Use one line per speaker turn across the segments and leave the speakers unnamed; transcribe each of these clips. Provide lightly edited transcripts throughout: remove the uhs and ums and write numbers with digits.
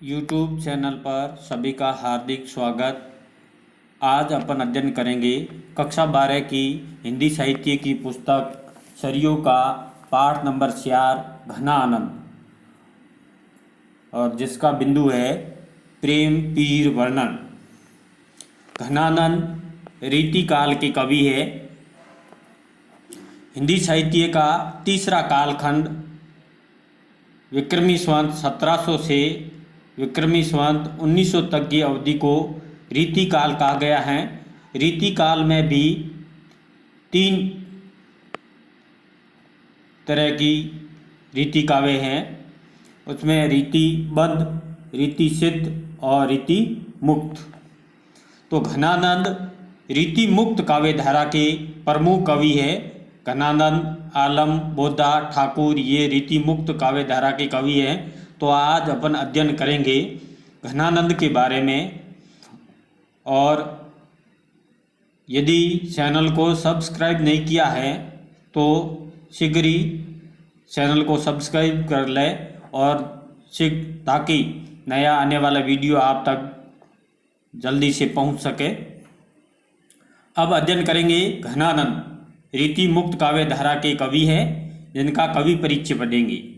YouTube channel पर सभी का हार्दिक स्वागत। आज अपन अध्ययन करेंगे कक्षा 12 की हिंदी साहित्य की पुस्तक सरयू का पाठ नंबर 4 घना आनंद, और जिसका बिंदु है प्रेम पीर वर्णन। घनानंद रीतिकाल के कवि है। हिंदी साहित्य का तीसरा कालखंड विक्रमी संवत 1700 से विक्रमी संवत 1900 तक की अवधि को रीतिकाल कहा गया है। रीतिकाल में भी 3 तरह की रीति काव्य हैं। उसमें रीतिबद्ध, रीति सिद्ध और रीति मुक्त। तो घनानंद रीति मुक्त काव्य धारा के प्रमुख कवि है। घनानंद, आलम, बोधा, ठाकुर ये रीति मुक्त काव्य धारा के कवि हैं। तो आज अपन अध्ययन करेंगे घनानंद के बारे में। और यदि चैनल को सब्सक्राइब नहीं किया है तो शीघ्र ही चैनल को सब्सक्राइब कर लें और ताकि नया आने वाला वीडियो आप तक जल्दी से पहुंच सके। अब अध्ययन करेंगे घनानंद रीति मुक्त काव्य धारा के कवि हैं, जिनका कवि परिचय पढ़ेंगे।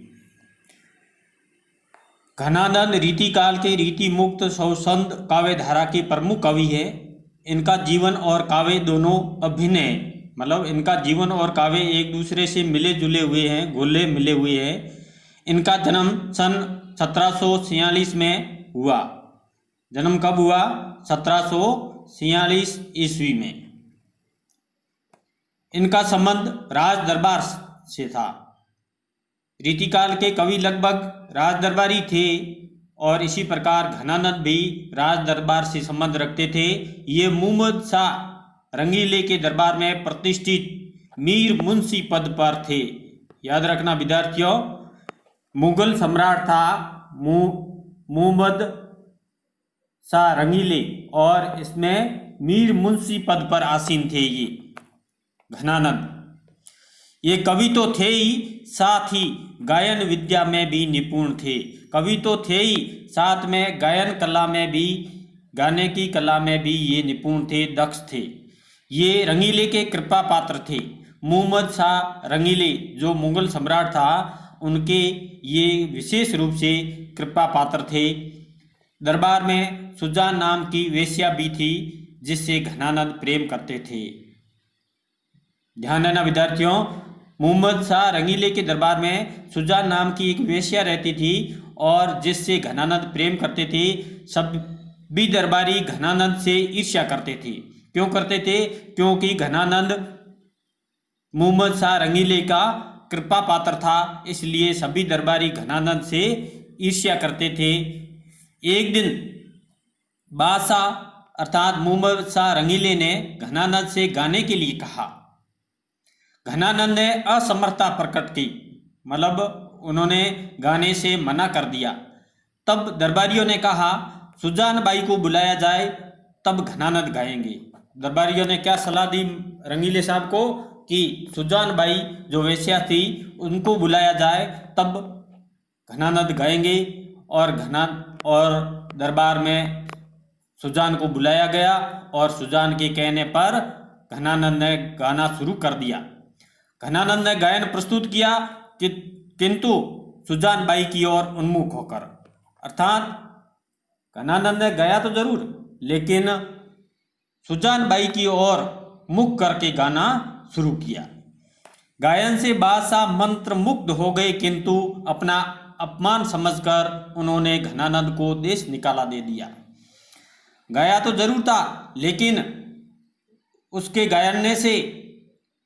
घनानंद रीतिकाल के रीति मुक्त सौसंध काव्य धारा के प्रमुख कवि हैं। इनका जीवन और काव्य दोनों अभिन्न है, मतलब इनका जीवन और काव्य एक दूसरे से मिले जुले हुए हैं, घुले मिले हुए हैं। इनका जन्म सन 1746 में हुआ। जन्म कब हुआ? 1746 ईस्वी में। इनका संबंध राज दरबार से था। रीतिकाल के कवि लगभग राज दरबारी थे और इसी प्रकार घनानंद भी राज दरबार से संबंध रखते थे। ये मुहम्मद शाह रंगीले के दरबार में प्रतिष्ठित मीर मुंशी पद पर थे। याद रखना विद्यार्थियों, मुगल सम्राट था मुहम्मद शाह रंगीले और इसमें मीर मुंशी पद पर आसीन थे ये घनानंद। ये कवि तो थे ही, साथ ही गायन विद्या में भी निपुण थे। कवि तो थे ही, साथ में गायन कला में भी, गाने की कला में भी ये निपुण थे, दक्ष थे। ये रंगीले के कृपा पात्र थे। मुहम्मद शाह रंगीले जो मुगल सम्राट था, उनके ये विशेष रूप से कृपा पात्र थे। दरबार में सुजान नाम की वेश्या भी थी, जिससे घनानंद प्रेम करते थे। ध्यान देना विद्यार्थियों, मुहम्मद शाह रंगीले के दरबार में सुजान नाम की एक वेश्या रहती थी और जिससे घनानंद प्रेम करते थे। सभी दरबारी घनानंद से ईर्ष्या करते थे। क्यों करते थे? क्योंकि घनानंद मुहम्मद शाह रंगीले का कृपा पात्र था, इसलिए सभी दरबारी घनानंद से ईर्ष्या करते थे। एक दिन बादशाह अर्थात मुहम्मद शाह रंगीले ने घनानंद से गाने के लिए कहा। घनानंद ने असमर्थता प्रकट की, मतलब उन्होंने गाने से मना कर दिया। तब दरबारियों ने कहा सुजान बाई को बुलाया जाए, तब घनानंद गाएंगे। दरबारियों ने क्या सलाह दी रंगीले साहब को कि सुजान बाई जो वेश्या थी उनको बुलाया जाए, तब घनानंद गाएंगे। और दरबार में सुजान को बुलाया गया और सुजान के कहने पर घनानंद ने गाना शुरू कर दिया। घनानंद ने गायन प्रस्तुत किया किंतु सुजान बाई की ओर उन्मुख होकर, अर्थात घनानंद ने गाया तो जरूर, लेकिन सुजान बाई की ओर मुख करके गाना शुरू किया। गायन से बादशाह मंत्र मुग्ध हो गए, किंतु अपना अपमान समझकर उन्होंने घनानंद को देश निकाला दे दिया। गाया तो जरूर था, लेकिन उसके गायन से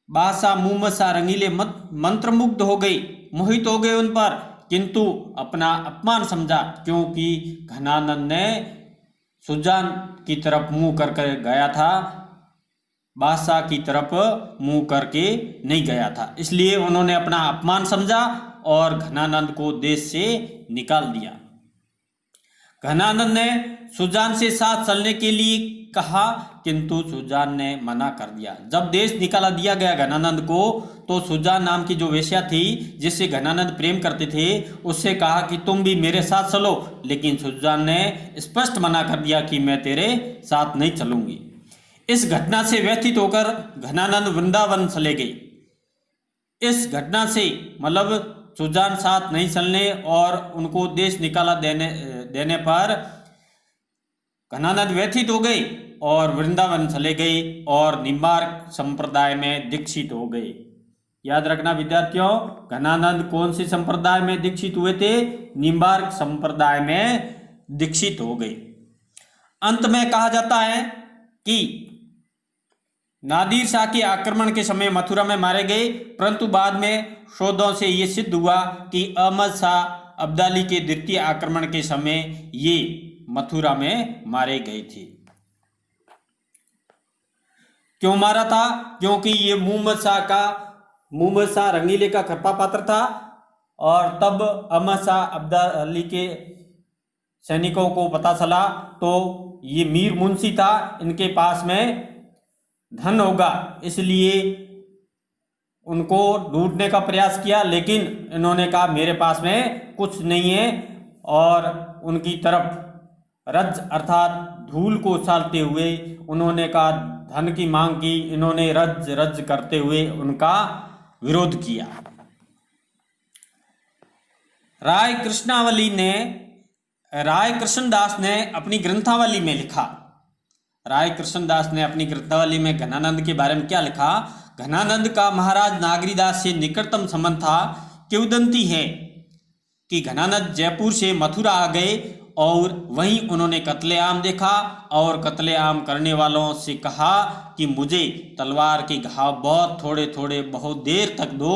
बादशाह मुहम्मद शाह रंगीले मंत्रमुग्ध हो गए, मोहित हो गए उन पर, किंतु अपना अपमान समझा, क्योंकि घनानंद ने सुजान की तरफ मुंह करके गाया था, बादशाह की तरफ मुंह करके नहीं गया था। इसलिए उन्होंने अपना अपमान समझा और घनानंद को देश से निकाल दिया। घनानंद ने सुजान से साथ चलने के लिए कहा, किंतु सुजान ने मना कर दिया। जब देश निकाला दिया गया घनानंद को, तो सुजान नाम की जो वेश्या थी जिससे घनानंद प्रेम करते थे, उससे कहा कि तुम भी मेरे साथ चलो, लेकिन सुजान ने स्पष्ट मना कर दिया कि मैं तेरे साथ नहीं चलूंगी। इस घटना से व्यथित होकर घनानंद वृंदावन चले गए। इस घटना से मतलब सुजान साथ नहीं चलने और उनको देश निकाला देने पर घनानंद व्यथित हो गए और वृंदावन चले गए और निम्बार्क संप्रदाय में दीक्षित हो गए। याद रखना विद्यार्थियों, घनानंद कौन से संप्रदाय में दीक्षित हुए थे? निम्बार्क संप्रदाय में दीक्षित हो गए। अंत में कहा जाता है कि नादिर शाह के आक्रमण के समय मथुरा में मारे गए, परंतु बाद में शोधों से ये सिद्ध हुआ कि अहमद शाह अब्दाली के द्वितीय आक्रमण के समय ये मथुरा में मारे गए थे। क्यों मारा था? क्योंकि ये मोहम्मद शाह रंगीले का खप्पा पात्र था और तब अहमद शाह अब्दाली के सैनिकों को पता चला, तो ये मीर मुंशी था, इनके पास में धन होगा, इसलिए उनको लूटने का प्रयास किया, लेकिन इन्होंने कहा मेरे पास में कुछ नहीं है और उनकी तरफ रज अर्थात धूल को उछालते हुए उन्होंने कहा धन की मांग की। इन्होंने रज रज करते हुए उनका विरोध किया। राय कृष्णदास ने अपनी ग्रंथावली में लिखा। राय कृष्णदास ने अपनी ग्रंथावली में घनानंद के बारे में क्या लिखा? घनानंद का महाराज नागरीदास से निकटतम संबंध था। किंवदंती है कि घनानंद जयपुर से मथुरा आ गए और वहीं उन्होंने कत्लेआम देखा और कत्लेआम करने वालों से कहा कि मुझे तलवार के घाव बहुत थोड़े थोड़े बहुत देर तक दो।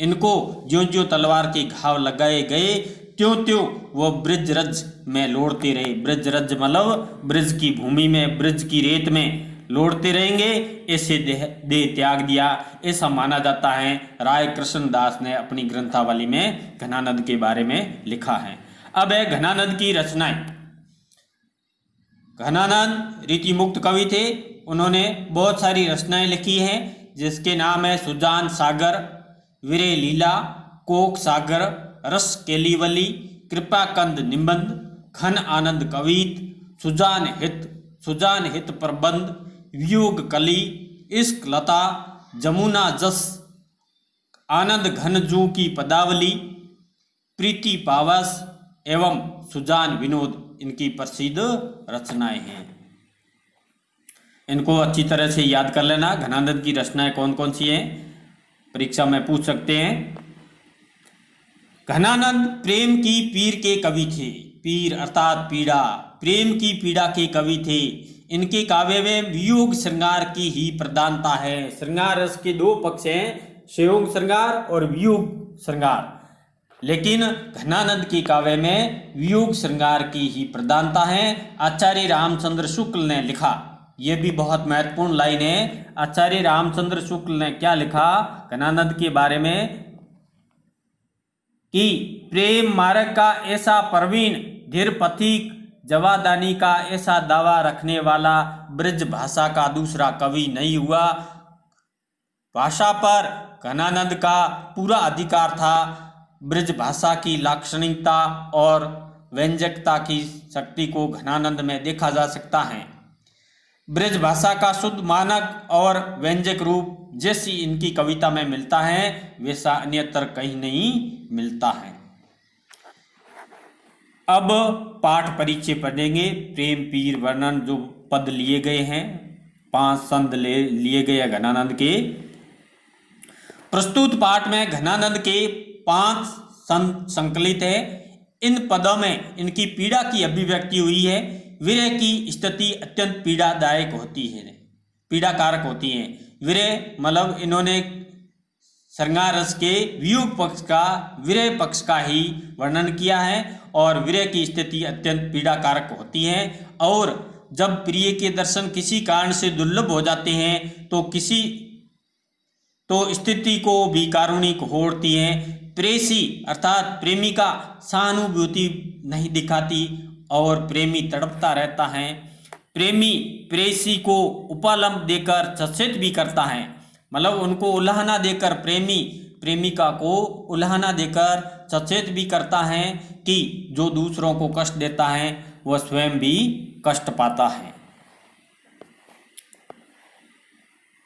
इनको ज्यों ज्यों तलवार के घाव लगाए गए त्यों त्यों वो ब्रिज रज में लौटते रहे। ब्रिज रज मतलब ब्रिज की भूमि में, ब्रिज की रेत में लौटते रहेंगे। ऐसे देह त्याग दिया, ऐसा माना जाता है। राय कृष्णदास ने अपनी ग्रंथावली में घनानंद के बारे में लिखा है। अब है घनानंद की रचनाएं। घनानंद रीति मुक्त कवि थे। उन्होंने बहुत सारी रचनाएं लिखी हैं, जिसके नाम है सुजान सागर, वीरे लीला, कोक सागर, रस केलीवली, कृपा कंद निबंध, घन आनंद कवित, सुजान हित प्रबंध, वियोग कली, इश्क लता, जमुना जस, आनंद घन जू की पदावली, प्रीति पावस एवं सुजान विनोद इनकी प्रसिद्ध रचनाएं हैं। इनको अच्छी तरह से याद कर लेना। घनानंद की रचनाएं कौन कौन सी हैं, परीक्षा में पूछ सकते हैं। घनानंद प्रेम की पीर के कवि थे। पीर अर्थात पीड़ा, प्रेम की पीड़ा के कवि थे। इनके काव्य में वियोग श्रृंगार की ही प्रधानता है। श्रृंगार रस के दो पक्ष हैं, संयोग श्रृंगार और वियोग श्रृंगार, लेकिन घनानंद के काव्य में वियोग श्रृंगार की ही प्रधानता है। आचार्य रामचंद्र शुक्ल ने लिखा, यह भी बहुत महत्वपूर्ण लाइन है। आचार्य रामचंद्र शुक्ल ने क्या लिखा घनानंद के बारे में कि प्रेम मार्ग का ऐसा प्रवीण, धीर पथिक, जवादानी का ऐसा दावा रखने वाला ब्रज भाषा का दूसरा कवि नहीं हुआ। भाषा पर घनानंद का पूरा अधिकार था। ब्रज भाषा की लाक्षणिकता और व्यंजकता की शक्ति को घनानंद में देखा जा सकता है। ब्रज भाषा का शुद्ध मानक और व्यंजक रूप जैसी इनकी कविता में मिलता है, वैसा अन्यत्र कहीं नहीं मिलता है। अब पाठ परिचय पढ़ेंगे। प्रेम पीर वर्णन जो पद लिए गए हैं, 5 संद लिए गए हैं घनानंद के। प्रस्तुत पाठ में घनानंद के 5 संद संकलित है। इन पदों में इनकी पीड़ा की अभिव्यक्ति हुई है। विरह की स्थिति अत्यंत पीड़ादायक होती है, पीड़ाकारक होती है। विरह मतलब इन्होंने श्रृंगार रस के वियोग पक्ष का, विरह पक्ष का ही वर्णन किया है और विरह की स्थिति अत्यंत पीड़ाकारक होती है। और जब प्रिय के दर्शन किसी कारण से दुर्लभ हो जाते हैं तो स्थिति को भी कारुणिक होती है। प्रेसी अर्थात प्रेमिका सहानुभूति नहीं दिखाती और प्रेमी तड़पता रहता है। प्रेमी प्रेयसी को उपालंब देकर चर्चित भी करता है, मतलब उनको उल्हाना देकर प्रेमी प्रेमिका को उल्हाना देकर सचेत भी करता है कि जो दूसरों को कष्ट देता है वह स्वयं भी कष्ट पाता है।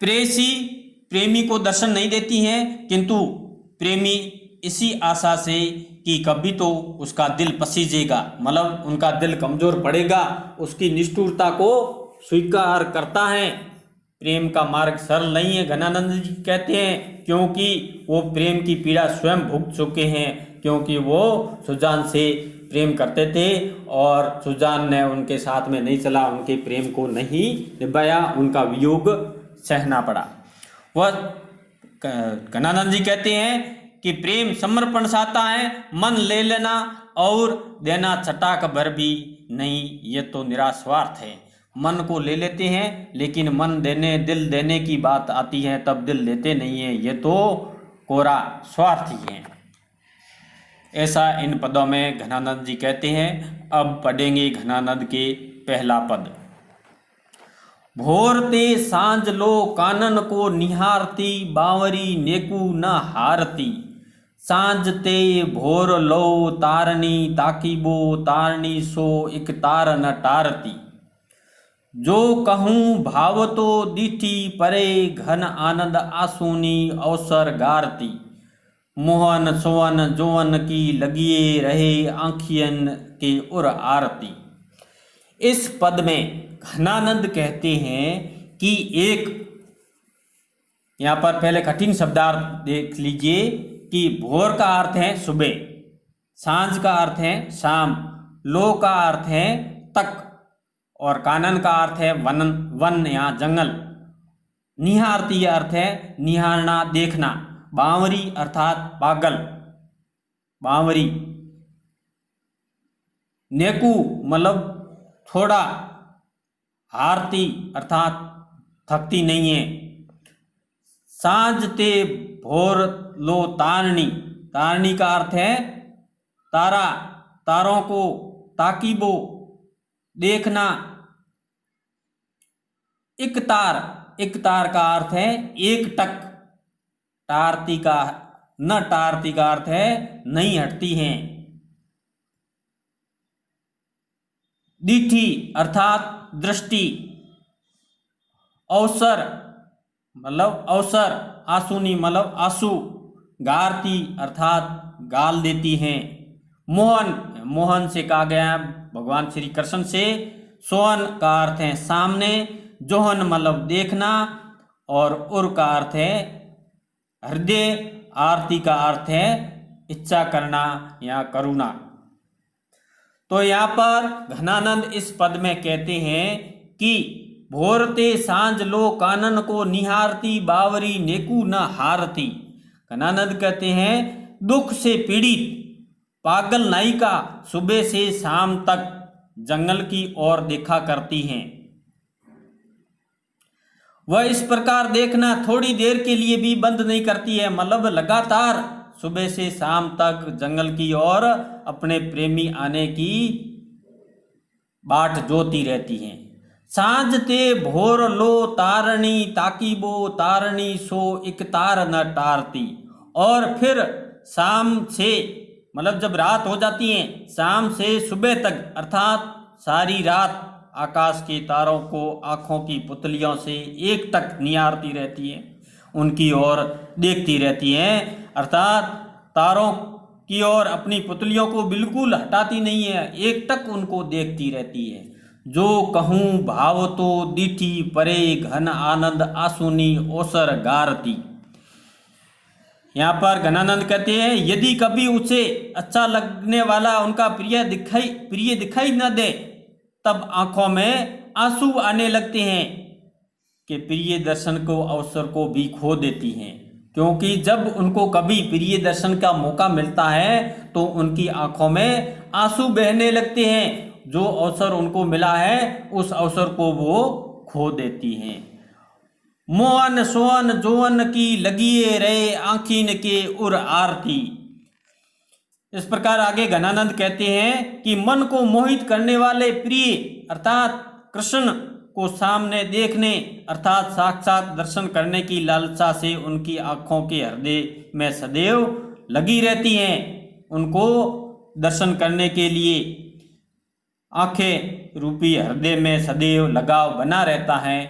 प्रेयसी प्रेमी को दर्शन नहीं देती है, किंतु प्रेमी इसी आशा से कि कभी तो उसका दिल पसीजेगा, मतलब उनका दिल कमजोर पड़ेगा, उसकी निष्ठुरता को स्वीकार करता है। प्रेम का मार्ग सरल नहीं है, घनानंद जी कहते हैं, क्योंकि वो प्रेम की पीड़ा स्वयं भुगत चुके हैं, क्योंकि वो सुजान से प्रेम करते थे और सुजान ने उनके साथ में नहीं चला, उनके प्रेम को नहीं निभाया, उनका वियोग सहना पड़ा। वह घनानंद जी कहते हैं कि प्रेम समर्पण चाहता है, मन ले लेना और देना चटाक भर भी नहीं, ये तो निरास्वार्थ है। मन को ले लेते हैं लेकिन मन देने दिल देने की बात आती है तब दिल देते नहीं है, ये तो कोरा स्वार्थ ही है। ऐसा इन पदों में घनानंद जी कहते हैं। अब पढ़ेंगे घनानंद के पहला पद। भोरते सांझ लो कानन को निहारती, बावरी नेकू न हारती। सांझ ते भोर लो तारनी, ताकीबो तारनी सो एक तार न टारती। जो कहूँ भाव तो दीठी परे, घन आनंद आसूनी अवसर गारती। मोहन सोवन जोवन की लगिए रहे, आँखियन के उर आरती। इस पद में घनानंद कहते हैं कि एक, यहाँ पर पहले कठिन शब्दार्थ देख लीजिए कि भोर का अर्थ है सुबह, सांझ का अर्थ है शाम, लो का अर्थ है तक और कानन का अर्थ है वन, वन या जंगल। निहारती अर्थ है निहारना देखना, बावरी अर्थात पागल, बावरी। नेकू मतलब थोड़ा, हारती अर्थात थकती नहीं है। सांझ ते भोर लो तारणी, तारणी का अर्थ है तारा, तारों को ताकीबो देखना। एक तार का अर्थ है एक टक, टारती का न टारती का अर्थ है नहीं हटती हैं। दीठी अर्थात दृष्टि, अवसर मतलब अवसर, आसूनी मतलब आंसू, गारती अर्थात गाल देती हैं। मोहन, मोहन से कहा गया भगवान श्री कृष्ण से। सोहन का अर्थ है सामने, जोहन मतलब देखना और उर का अर्थ है हृदय, आरती का अर्थ है इच्छा करना या करुणा। तो यहाँ पर घनानंद इस पद में कहते हैं कि भोरते सांझ लो कानन को निहारती, बावरी नेकू न हारती। घनानंद कहते हैं दुख से पीड़ित पागल नायिका सुबह से शाम तक जंगल की ओर देखा करती हैं। वह इस प्रकार देखना थोड़ी देर के लिए भी बंद नहीं करती है, मतलब लगातार सुबह से शाम तक जंगल की ओर अपने प्रेमी आने की बाट जोती रहती हैं। सांझ ते भोर लो तारणी, ताकीबो तारणी सो एक तार न टारती। और फिर शाम से मतलब जब रात हो जाती है, शाम से सुबह तक अर्थात सारी रात आकाश के तारों को आँखों की पुतलियों से एक टक निहारती रहती है, उनकी ओर देखती रहती हैं, अर्थात तारों की ओर अपनी पुतलियों को बिल्कुल हटाती नहीं है, एक टक उनको देखती रहती है। जो कहूँ भाव तो दीठी परे, घन आनंद आसूनी ओसर गारती। यहाँ पर घनानंद कहते हैं यदि कभी उसे अच्छा लगने वाला उनका प्रिय दिखाई न दे तब आंखों में आंसू आने लगते हैं कि प्रिय दर्शन को अवसर को भी खो देती हैं, क्योंकि जब उनको कभी प्रिय दर्शन का मौका मिलता है तो उनकी आंखों में आंसू बहने लगते हैं। जो अवसर उनको मिला है उस अवसर को वो खो देती हैं। मोहन सोहन जोवन की लगिए रहे, आँखीन के उर आरती। इस प्रकार आगे घनानंद कहते हैं कि मन को मोहित करने वाले प्रिय अर्थात कृष्ण को सामने देखने अर्थात साक्षात दर्शन करने की लालसा से उनकी आँखों के हृदय में सदैव लगी रहती हैं। उनको दर्शन करने के लिए आंखें रूपी हृदय में सदैव लगाव बना रहता है,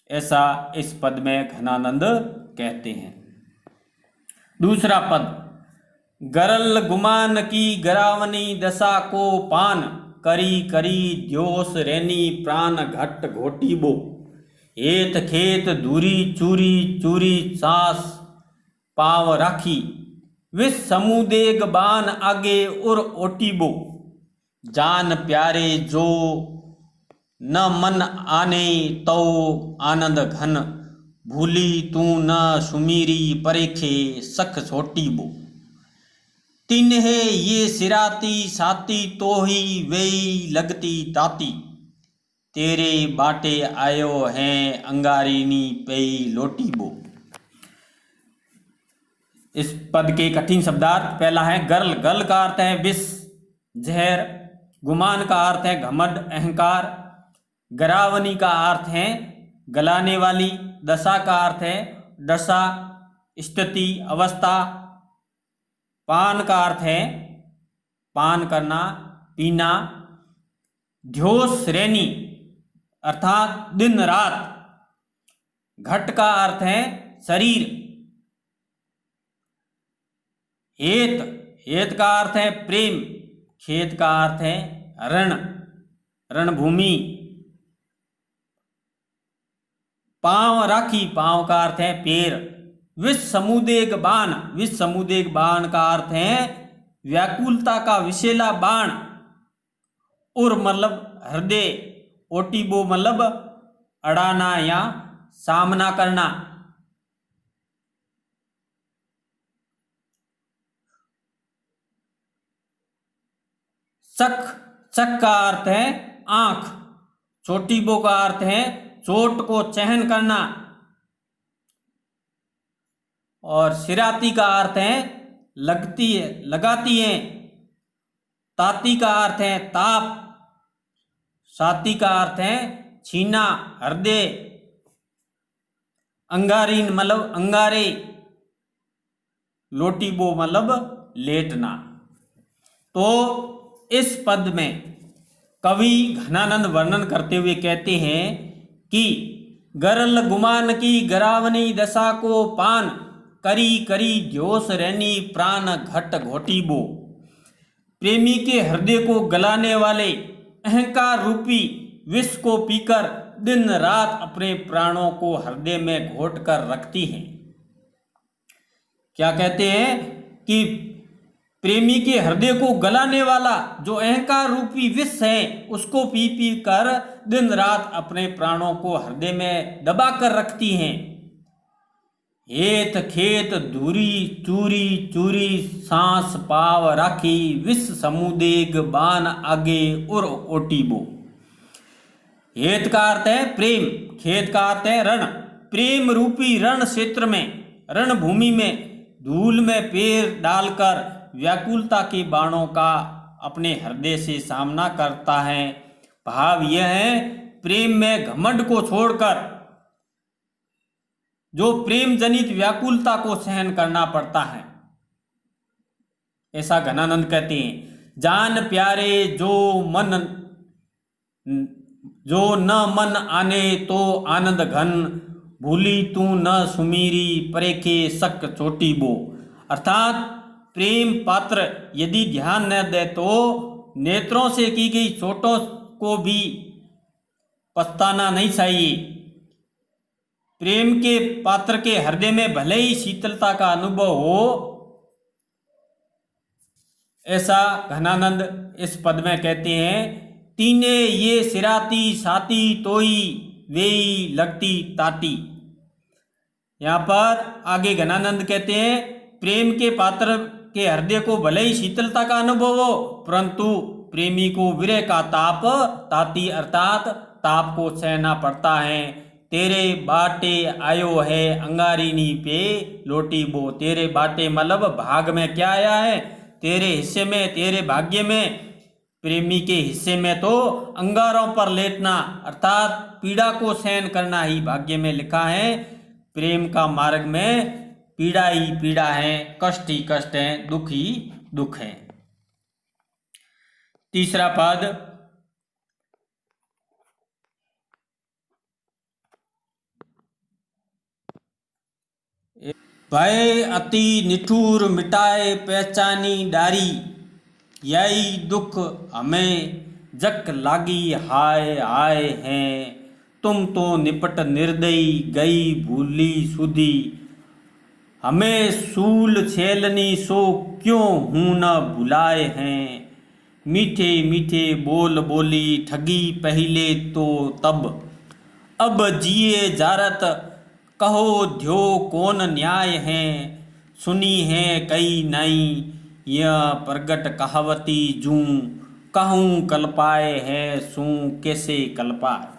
ऐसा इस पद में घनानंद कहते हैं। दूसरा पद, गरल गुमान की गरावनी दशा को पान, करी करी द्योस रैनी प्राण घट घोटीबो, हेत खेत दूरी चूरी चूरी सांस पाव राखी, विष समुदेग बान आगे उर ओटीबो, जान प्यारे जो न मन आने तो आनंद घन, भूली तू न सुमीरी परेखे सख सोटीबो, तिन्हे ये सिराती साती तो ही वेई लगती ताती, तेरे बाटे आयो है अंगारिनी पेई लोटीबो। इस पद के कठिन शब्दार्थ, पहला है गरल, गल का अर्थ है विष जहर, गुमान का अर्थ है घमंड अहंकार, गरावनी का अर्थ है गलाने वाली, दशा का अर्थ है दशा स्थिति अवस्था, पान का अर्थ है पान करना पीना, ध्योस श्रेणी अर्थात दिन रात, घट का अर्थ है शरीर, हेत, हेत का अर्थ है प्रेम, खेत का अर्थ है रण, रणभूमि, पांव राखी, पांव का अर्थ है पैर, विष समुदेग बाण, विष समुदेग बाण का अर्थ है व्याकुलता का विषेला बाण, उर मतलब हृदय, ओटीबो मतलब अड़ाना या सामना करना, सख, सख का अर्थ है आंख, चोटीबो का अर्थ है चोट को सहन करना, और सिराती का अर्थ है लगती है लगाती है, ताती का अर्थ है ताप, साती का अर्थ है छीना हृदय, अंगारीन मतलब अंगारे, लोटीबो मतलब लेटना। तो इस पद में कवि घनानंद वर्णन करते हुए कहते हैं कि गरल गुमान की गरावनी दशा को पान, करी करी द्योस रैनी प्राण घट घोटीबो, प्रेमी के हृदय को गलाने वाले अहंकार रूपी विष को पीकर दिन रात अपने प्राणों को हृदय में घोट कर रखती हैं। क्या कहते हैं कि प्रेमी के हृदय को गलाने वाला जो अहंकार रूपी विष है उसको पी पी कर दिन रात अपने प्राणों को हृदय में दबा कर रखती हैं। हेत खेत दूरी चूरी चूरी सांस पाव राखी, विष समुदेग बान आगे उर ओटीबो। हेत का अर्थ है प्रेम, खेत का अर्थ है रण, प्रेम रूपी रण क्षेत्र में, रणभूमि में धूल में पैर डालकर व्याकुलता के बाणों का अपने हृदय से सामना करता है। भाव यह है प्रेम में घमंड को छोड़कर जो प्रेम जनित व्याकुलता को सहन करना पड़ता है, ऐसा घनानंद कहते हैं। जान प्यारे जो न मन आने तो आनंद घन, भूली तू न सुमीरी परेखे सक चोटीबो। अर्थात प्रेम पात्र यदि ध्यान न दे तो नेत्रों से की गई चोटों को भी पछताना नहीं चाहिए। प्रेम के पात्र के हृदय में भले ही शीतलता का अनुभव हो, ऐसा घनानंद इस पद में कहते हैं। तीने ये सिराती साती तोई वेई लगती ताती। यहाँ पर आगे घनानंद कहते हैं प्रेम के पात्र के हृदय को भले ही शीतलता का अनुभव हो, परंतु प्रेमी को विरह का ताप, ताती अर्थात ताप को सहना पड़ता है। तेरे बाटे आयो है अंगारिनी पे लोटीबो। तेरे बाटे मतलब भाग में क्या आया है, तेरे हिस्से में, तेरे भाग्य में प्रेमी के हिस्से में तो अंगारों पर लेटना अर्थात पीड़ा को सहन करना ही भाग्य में लिखा है। प्रेम का मार्ग में पीड़ा ही पीड़ा है, कष्ट ही कष्ट है, दुख ही दुख है। तीसरा पद, भय अति निठुर मिटाए पहचानी डारी, यही दुख हमें जक लागी हाय हाय हैं। तुम तो निपट निर्दयी गई भूली सुधी, हमें सूल छेलनी सो क्यों हूँ न भुलाए हैं। मीठे मीठे बोल बोली ठगी पहले तो तब, अब जिए जारत कहो ध्यो कौन न्याय है। सुनी है कई नई यह प्रगट कहावती जूं, कहूँ कल्पाए है सू कैसे कल्पाए।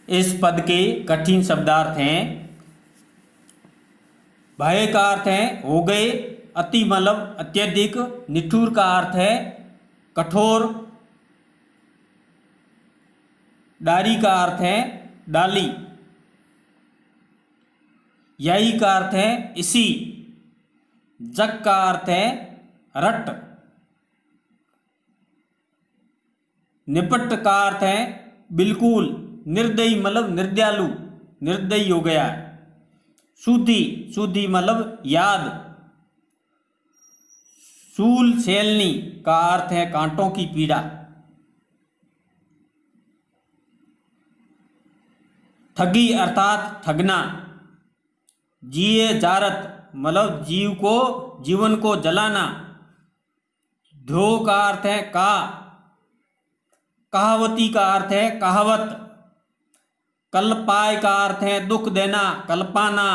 इस पद के कठिन शब्दार्थ हैं। भय का अर्थ है हो गए, अति मतलब अत्यधिक, निठुर का अर्थ है कठोर, डारी का अर्थ है डाली, यही का अर्थ है इसी, जग का अर्थ है रट, निपट का अर्थ है बिल्कुल, निर्दयी मतलब निर्दयालु, निर्दयी हो गया है। सुधी, सुधी मतलब याद, सूल छेलनी का अर्थ है कांटों की पीड़ा, ठगी अर्थात ठगना, जिए जारत मतलब जीव को, जीवन को जलाना, ध्यो का अर्थ है का, कहावती का अर्थ है कहावत, कल्पाय का अर्थ है दुख देना, कल्पाना,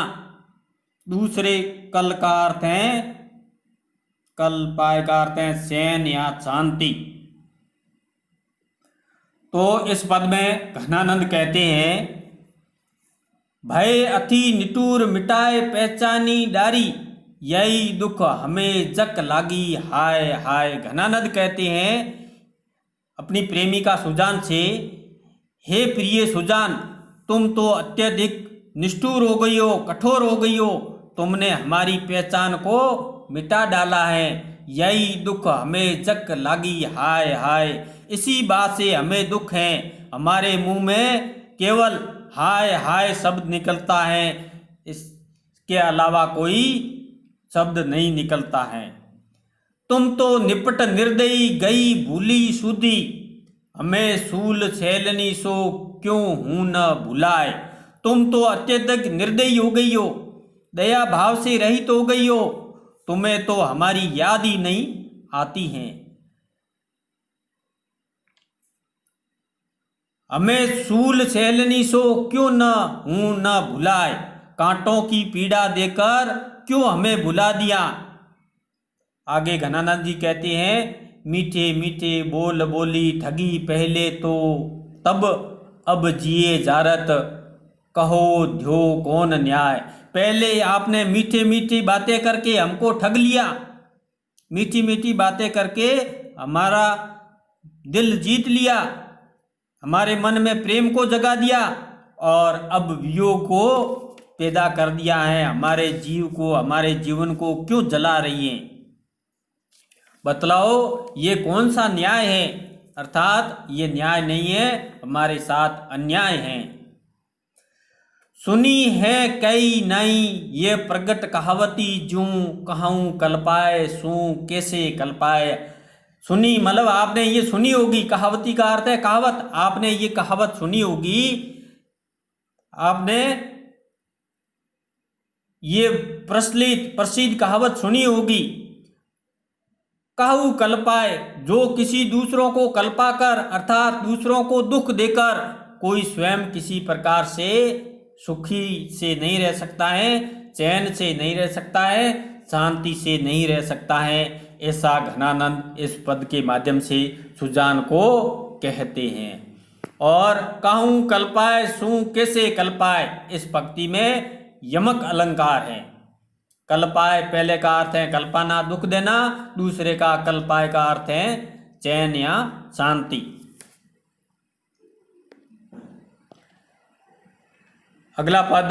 दूसरे कल का अर्थ है, कल्पाय का अर्थ है चैन या शांति। तो इस पद में घनानंद कहते हैं, भय अति निटूर मिटाए पहचानी डारी, यही दुख हमें जक लागी हाय हाय। घनानंद कहते हैं अपनी प्रेमिका सुजान से, हे प्रिय सुजान, तुम तो अत्यधिक निष्ठुर हो गई हो, कठोर हो गई हो, तुमने हमारी पहचान को मिटा डाला है, यही दुख हमें जक लागी हाय हाय। इसी बात से हमें दुख है, हमारे मुंह में केवल हाय हाय शब्द निकलता है, इसके अलावा कोई शब्द नहीं निकलता है। तुम तो निपट निर्दयी गई भूली सुधी, हमें सूल छेलनी सो क्यों हूं न भुलाए। तुम तो अत्यधिक निर्दयी हो गई हो, दया भाव से रहित हो गई हो, तुम्हें तो हमारी याद ही नहीं आती है। हमें सूल छेलनी सो क्यों न हूं न भुलाए, कांटों की पीड़ा देकर क्यों हमें भुला दिया। आगे घनानंद जी कहते हैं, मीठे मीठे बोल बोली ठगी पहले तो तब, अब जिए जारत कहो ध्यो कौन न्याय। पहले आपने मीठे मीठी बातें करके हमको ठग लिया, मीठी मीठी बातें करके हमारा दिल जीत लिया, हमारे मन में प्रेम को जगा दिया, और अब वियोग को पैदा कर दिया है, हमारे जीव को, हमारे जीवन को क्यों जला रही है। बतलाओ ये कौन सा न्याय है, अर्थात ये न्याय नहीं है, हमारे साथ अन्याय है। सुनी है कई नई ये प्रगट कहावती जूं, कहूँ कल्पाए सू कैसे कल्पाए। सुनी मतलब आपने ये सुनी होगी, कहावती का अर्थ है कहावत, आपने ये कहावत सुनी होगी, आपने ये प्रसिद्ध कहावत सुनी होगी, कहूँ कल्पाए, जो किसी दूसरों को कल्पा कर अर्थात दूसरों को दुख देकर कोई स्वयं किसी प्रकार से सुखी से नहीं रह सकता है, चैन से नहीं रह सकता है, शांति से नहीं रह सकता है। ऐसा घनानंद इस पद के माध्यम से सुजान को कहते हैं। और कहूँ कल्पाए सू कैसे कल्पाए, इस पंक्ति में यमक अलंकार है। कल्पाए पहले का अर्थ है कल्पना दुख देना, दूसरे का कल्पाए का अर्थ है चैन या शांति। अगला पद,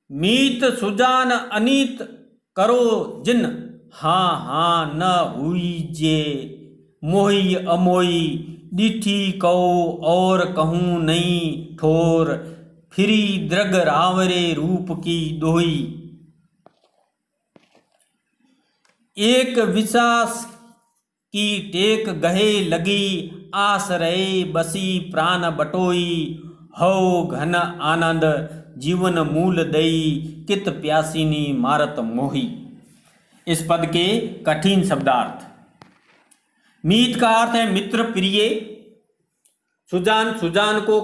मीत सुजान अनीत करो जिन, हाँ हाँ न हुई जे मोही अमोई, डिठी कहो और कहूँ नहीं ठोर, फिरी दृग रावरे रूप की दोही। एक विश्वास की टेक गहे लगी, आस रहे बसी प्राण बटोई, हौ घन आनंद जीवन मूल दई, कित प्यासिनी मारत मोही। इस पद के कठिन शब्दार्थ। मीत का अर्थ है मित्र, प्रिय। सुजान, सुजान को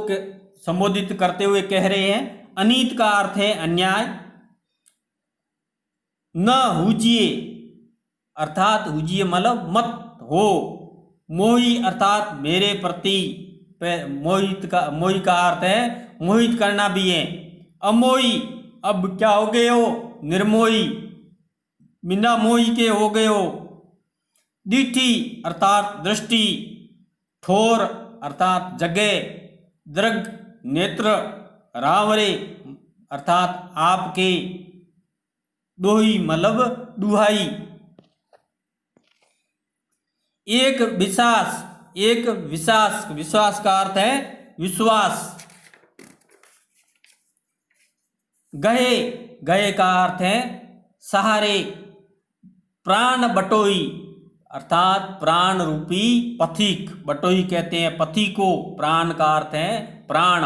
संबोधित करते हुए कह रहे हैं। अनीत का अर्थ है अन्याय। न हुजिए अर्थात हुजिए मतलब मत हो। मोही अर्थात मेरे प्रति, मोही का अर्थ है मोहित करना भी है। अमोही अब क्या हो गए हो, निर्मोही, बिना मोही के हो गए हो। डिठी अर्थात दृष्टि, ठोर अर्थात जगह, दृग नेत्र, रावरे अर्थात आपके, दोही मतलब दुहाई। एक विश्वास, एक विश्वास, विश्वास का अर्थ है विश्वास। गहे, गहे का अर्थ है सहारे। प्राण बटोई अर्थात प्राण रूपी पथिक, बटोई कहते हैं पथिक को। प्राण का अर्थ है प्राण,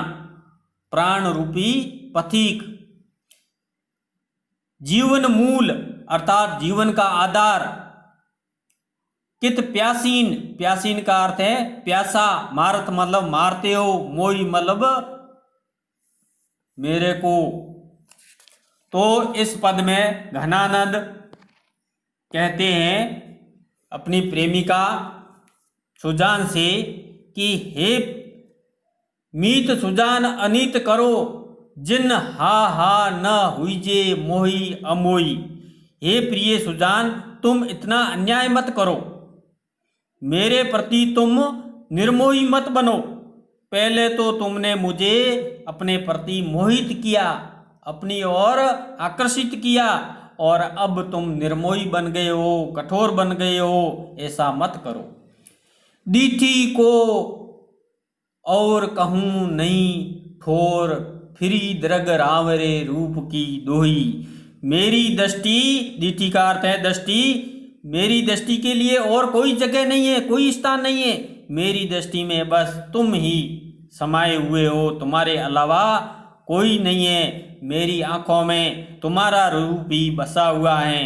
प्राण रूपी पथिक। जीवन मूल अर्थात जीवन का आधार। कित प्यासीन, प्यासीन का अर्थ है प्यासा। मारत मतलब मारते हो, मोई मतलब मेरे को। तो इस पद में घनानंद कहते हैं अपनी प्रेमिका सुजान से कि हे मीत सुजान अनीत करो जिन, हा हा न हुईजे मोही अमोई। हे प्रिय सुजान, तुम इतना अन्याय मत करो, मेरे प्रति तुम निर्मोही मत बनो। पहले तो तुमने मुझे अपने प्रति मोहित किया, अपनी ओर आकर्षित किया, और अब तुम निर्मोही बन गए हो, कठोर बन गए हो। ऐसा मत करो। डीठी को और कहूँ नहीं ठोर, फिरी दृग रावरे रूप की दोही। मेरी दृष्टि, डीठी का अर्थ है दृष्टि, मेरी दृष्टि के लिए और कोई जगह नहीं है, कोई स्थान नहीं है। मेरी दृष्टि में बस तुम ही समाये हुए हो, तुम्हारे अलावा कोई नहीं है। मेरी आंखों में तुम्हारा रूप ही बसा हुआ है।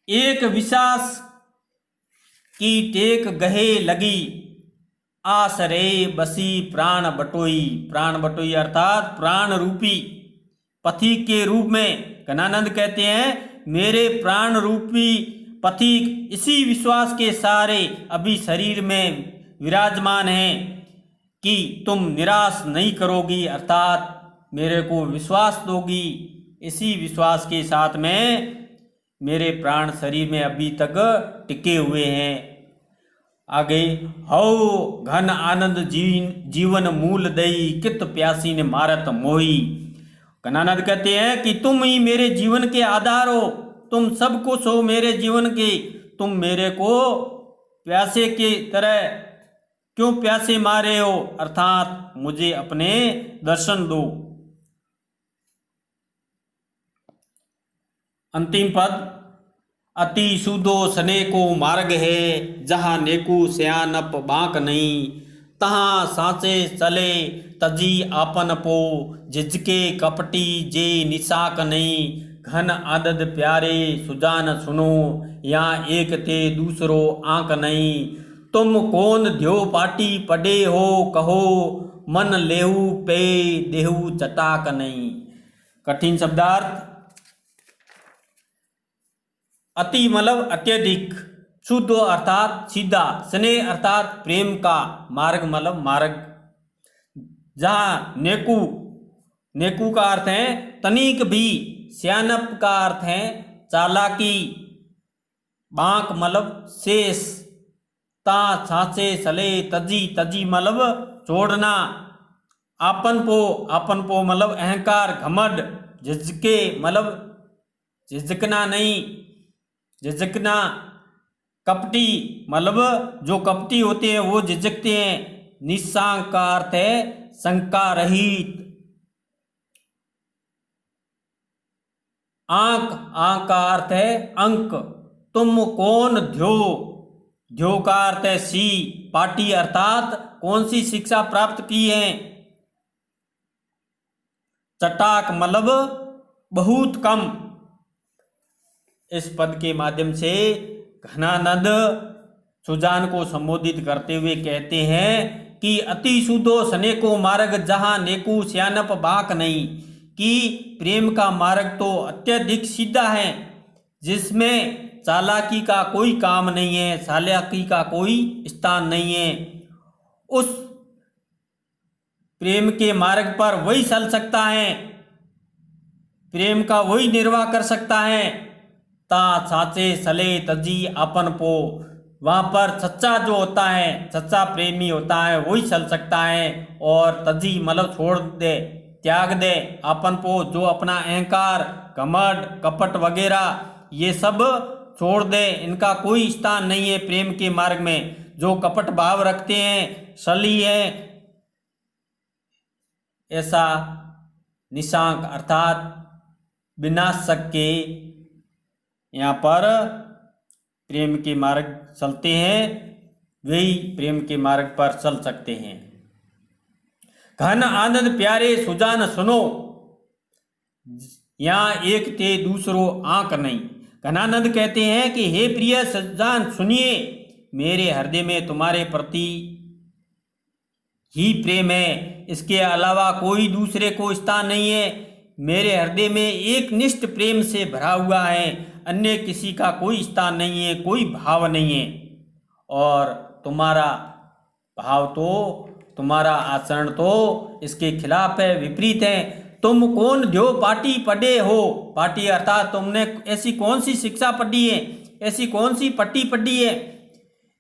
एक विश्वास की टेक गहे लगी, आस रे बसी प्राण बटोई। प्राण बटोई अर्थात प्राण रूपी पथिक के रूप में घनानंद कहते हैं मेरे प्राण रूपी पथिक इसी विश्वास के सहारे अभी शरीर में विराजमान हैं कि तुम निराश नहीं करोगी, अर्थात मेरे को विश्वास दोगी। इसी विश्वास के साथ में मेरे प्राण शरीर में अभी तक टिके हुए हैं। आगे, हौ घन आनंद जीवन मूल दई, कित प्यासी ने मारत मोही। घनानंद कहते हैं कि तुम ही मेरे जीवन के आधार हो, तुम सब कुछ हो मेरे जीवन के। तुम मेरे को प्यासे के तरह क्यों प्यासे मारे हो, अर्थात मुझे अपने दर्शन दो। अंतिम पद, अति सुदो सने को मार्ग है, जहाँ नेकू सयानप बांक नहीं, तहाँ सांचे चले तजी आपन पो, जिजके कपटी जे निशाक नहीं। घन आदद प्यारे सुजान सुनो, यहाँ एक ते दूसरो आंक नहीं। तुम कौन ध्यो पाटी पड़े हो कहो, मन लेहू पे देहू चटाक नहीं। कठिन शब्दार्थ। अति मतलब अत्यधिक, शुद्ध अर्थात सीधा, स्नेह अर्थात प्रेम का, मार्ग मतलब मार्ग। जहाँ नेकू, नेकू का अर्थ है तनिक भी, सियानप का अर्थ है चालाकी, बांक मतलब शेष, ता छाछे सले तजी, तजी मतलब छोड़ना, आपन पो मतलब अहंकार घमंड, झिझके मतलब झिझकना नहीं, झिझकना, कपटी मतलब जो कपटी होते हैं वो झिझकते हैं, निस्संक का अर्थ है शंका रहित, आंक, आंक का अर्थ है अंक, तुम कौन ध्यो, ध्यो का अर्थ है सी, पाटी अर्थात कौन सी शिक्षा प्राप्त की है, चटाक मतलब बहुत कम। इस पद के माध्यम से घनानंद सुजान को संबोधित करते हुए कहते हैं कि अति सुदो सने को मार्ग जहां नेकू श्यानप बाक नहीं, कि प्रेम का मार्ग तो अत्यधिक सीधा है जिसमें चालाकी का कोई काम नहीं है, चालाकी का कोई स्थान नहीं है। उस प्रेम के मार्ग पर वही चल सकता है, प्रेम का वही निर्वाह कर सकता है, ता साचे सले तजी अपन पो, वहां पर सच्चा जो होता है, सच्चा प्रेमी होता है वही चल सकता है, और तजी मतलब छोड़ दे, त्याग दे, अपन पो जो अपना अहंकार घमंड कपट वगैरह ये सब छोड़ दे, इनका कोई स्थान नहीं है प्रेम के मार्ग में। जो कपट भाव रखते हैं, सली है, ऐसा निशांक अर्थात विनाशक के यहाँ पर प्रेम के मार्ग चलते हैं, वही प्रेम के मार्ग पर चल सकते हैं। घन आनंद प्यारे सुजान सुनो, यहाँ एक ते दूसरो आंक नहीं। घनानंद कहते हैं कि हे प्रिय सुजान सुनिए, मेरे हृदय में तुम्हारे प्रति ही प्रेम है, इसके अलावा कोई दूसरे को स्थान नहीं है, मेरे हृदय में एक निष्ठ प्रेम से भरा हुआ है, अन्य किसी का कोई स्थान नहीं है, कोई भाव नहीं है। और तुम्हारा भाव तो, तुम्हारा आचरण तो इसके खिलाफ है, विपरीत है। तुम कौन जो पाटी पढ़े हो, पाटी अर्थात तुमने ऐसी कौन सी शिक्षा पढ़ी है, ऐसी कौन सी पट्टी पढ़ी है,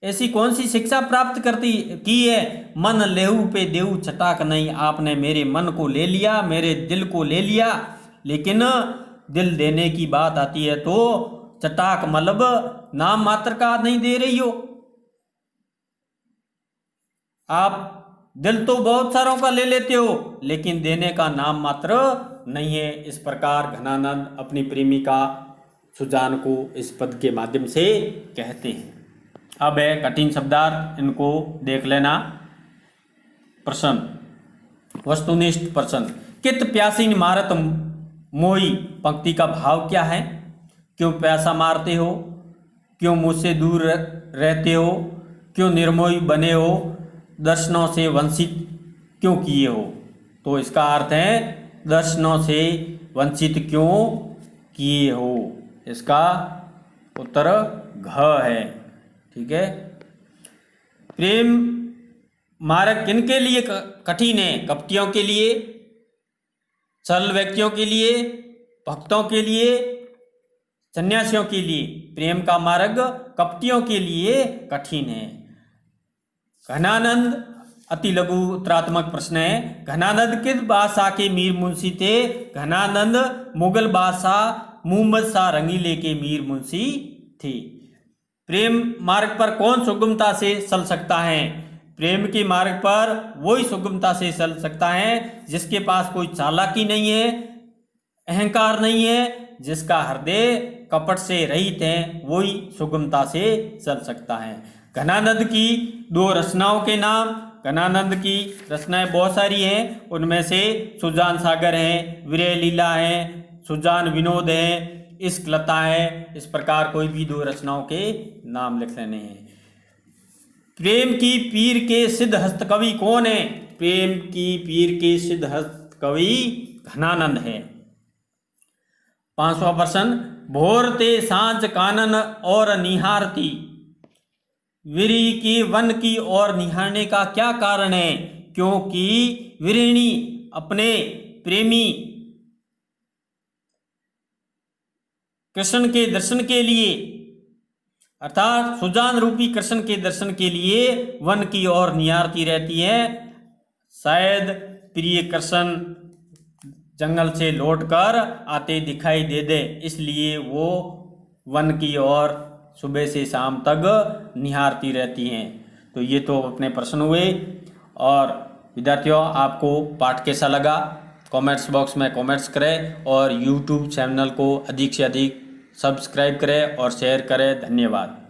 ऐसी कौन सी शिक्षा प्राप्त करती की है, मन लेहू पे देहू चटाक नहीं, आपने मेरे मन को ले लिया, मेरे दिल को ले लिया, लेकिन दिल देने की बात आती है तो चटाक मतलब नाम मात्र का नहीं दे रही हो आप, दिल तो बहुत सारों का ले लेते हो लेकिन देने का नाम मात्र नहीं है। इस प्रकार घनानंद अपनी प्रेमिका सुजान को इस पद के माध्यम से कहते हैं। अब है कठिन शब्दार्थ, इनको देख लेना। प्रश्न, वस्तुनिष्ठ प्रश्न। कित प्यासी मारत मोई, पंक्ति का भाव क्या है? क्यों प्यासा मारते हो? क्यों मुझसे दूर रहते हो? क्यों निर्मोही बने हो? दर्शनों से वंचित क्यों किए हो? तो इसका अर्थ है दर्शनों से वंचित क्यों किए हो, इसका उत्तर घ है। ठीक है। प्रेम मार्ग किनके लिए कठिन है? कपटियों के लिए, सरल व्यक्तियों के लिए, भक्तों के लिए, सन्यासियों के लिए। प्रेम का मार्ग कपटियों के लिए कठिन है। घनानंद अति लघु उत्तरात्मक प्रश्न है। घनानंद किस बादशाह के मीर मुंशी थे? घनानंद मुगल बादशाह मुहम्मद शाह रंगीले के मीर मुंशी थे। प्रेम मार्ग पर कौन सुगमता से चल सकता है? प्रेम के मार्ग पर वही सुगमता से चल सकता है जिसके पास कोई चालाकी नहीं है, अहंकार नहीं है, जिसका हृदय कपट से रहित है, वही सुगमता से चल सकता है। घनानंद की दो रचनाओं के नाम। घनानंद की रचनाएं बहुत सारी हैं, उनमें से सुजान सागर है, विरह लीला है, सुजान विनोद है, इश्क लता है। इस प्रकार कोई भी दो रचनाओं के नाम लिख लेने हैं। प्रेम की पीर के सिद्ध हस्त कवि कौन है? प्रेम की पीर के सिद्ध हस्त कवि घनानंद है। 5वां प्रश्न, भोरते सांझ कानन और निहारती, विरही की वन की ओर निहारने का क्या कारण है? क्योंकि विरहिणी अपने प्रेमी कृष्ण के दर्शन के लिए अर्थात सुजान रूपी कृष्ण के दर्शन के लिए वन की ओर निहारती रहती हैं। शायद प्रिय कृष्ण जंगल से लौटकर आते दिखाई दे दे, इसलिए वो वन की ओर सुबह से शाम तक निहारती रहती हैं। तो ये तो अपने प्रश्न हुए। और विद्यार्थियों, आपको पाठ कैसा लगा कमेंट्स बॉक्स में कमेंट्स करें और यूट्यूब चैनल को अधिक से अधिक सब्सक्राइब करें और शेयर करें। धन्यवाद।